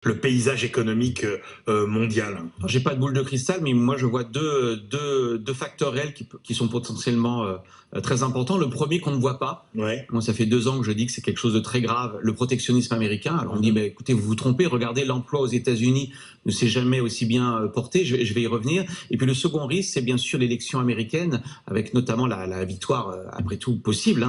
le paysage économique mondial? J'ai pas de boule de cristal, mais moi je vois deux facteurs réels qui sont potentiellement très importants. Le premier qu'on ne voit pas, Ouais. moi ça fait 2 ans que je dis que c'est quelque chose de très grave, le protectionnisme américain. Alors on me dit, bah, écoutez, vous vous trompez, regardez l'emploi aux États-Unis ne s'est jamais aussi bien porté, je vais y revenir. Et puis le second risque, c'est bien sûr l'élection américaine, avec notamment la victoire, après tout possible,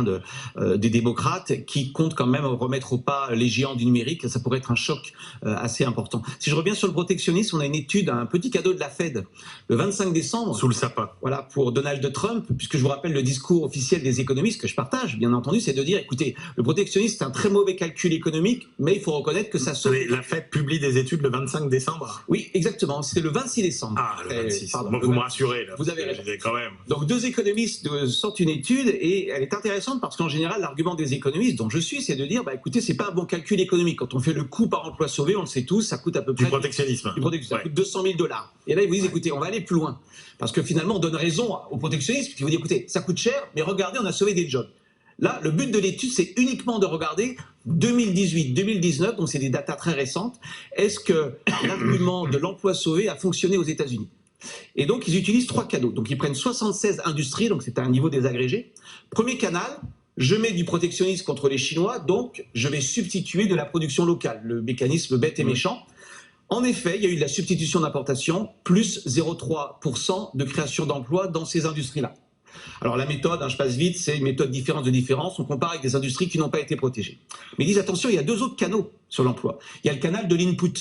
des démocrates, qui comptent quand même remettre au pas les géants du numérique. Ça pourrait être un choc assez important. Si je reviens sur le protectionnisme, on a une étude, un petit cadeau de la Fed, le 25 décembre. Sous le sapin. Voilà, pour Donald Trump, puisque je vous rappelle le discours officiel des économistes que je partage, bien entendu, c'est de dire, écoutez, le protectionnisme, c'est un très mauvais calcul économique, mais il faut reconnaître que ça sauve... La Fed publie des études le 25 décembre. Oui, exactement, c'était le 26 décembre. Ah, le 26. Pardon, bon, vous me rassurez, là. Vous avez raison. Quand même. Donc, 2 économistes sortent une étude, et elle est intéressante parce qu'en général, l'argument des économistes, dont je suis, c'est de dire, bah, écoutez, c'est pas un bon calcul économique. Quand on fait le coût par emploi sauvé, on le sait tous, ça coûte à peu près... Du protectionnisme. Ça coûte 200 000 $. Et là, ils vous disent, écoutez, on va aller plus loin. Parce que finalement, on donne raison au protectionnisme, qui vous dit, écoutez, ça coûte cher, mais regardez, on a sauvé des jobs. Là, le but de l'étude, c'est uniquement de regarder 2018, 2019, donc c'est des datas très récentes. Est-ce que l'argument de l'emploi sauvé a fonctionné aux États-Unis? Et donc, ils utilisent 3 canaux. Donc, ils prennent 76 industries, donc c'est à un niveau désagrégé. Premier canal, je mets du protectionnisme contre les Chinois, donc je vais substituer de la production locale, le mécanisme bête et méchant. En effet, il y a eu de la substitution d'importation, plus 0,3% de création d'emplois dans ces industries-là. Alors la méthode, je passe vite, c'est une méthode différence de différence. On compare avec des industries qui n'ont pas été protégées. Mais ils disent attention, il y a 2 autres canaux sur l'emploi. Il y a le canal de l'input.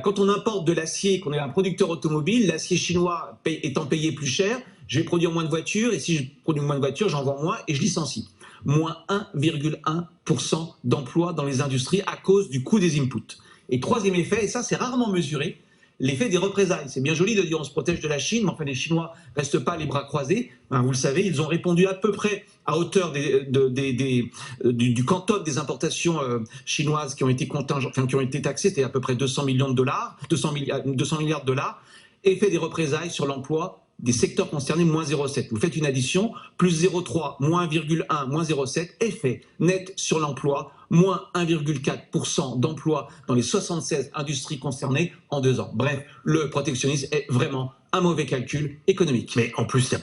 Quand on importe de l'acier, qu'on est un producteur automobile, l'acier chinois étant payé plus cher, je vais produire moins de voitures, et si je produis moins de voitures, j'en vends moins et je licencie. Moins 1,1% d'emplois dans les industries à cause du coût des inputs. Et troisième effet, et ça c'est rarement mesuré, l'effet des représailles. C'est bien joli de dire on se protège de la Chine, mais enfin les Chinois ne restent pas les bras croisés. Vous le savez, ils ont répondu à peu près à hauteur du quantum des importations chinoises qui ont été taxées, c'était à peu près 200 millions de dollars, 200 milliards de dollars. Effet des représailles sur l'emploi des secteurs concernés, moins 0,7. Vous faites une addition, plus 0,3, moins 1,1, moins 0,7, effet net sur l'emploi, moins 1,4% d'emplois dans les 76 industries concernées en 2 ans. Bref, le protectionnisme est vraiment un mauvais calcul économique. Mais en plus, il y a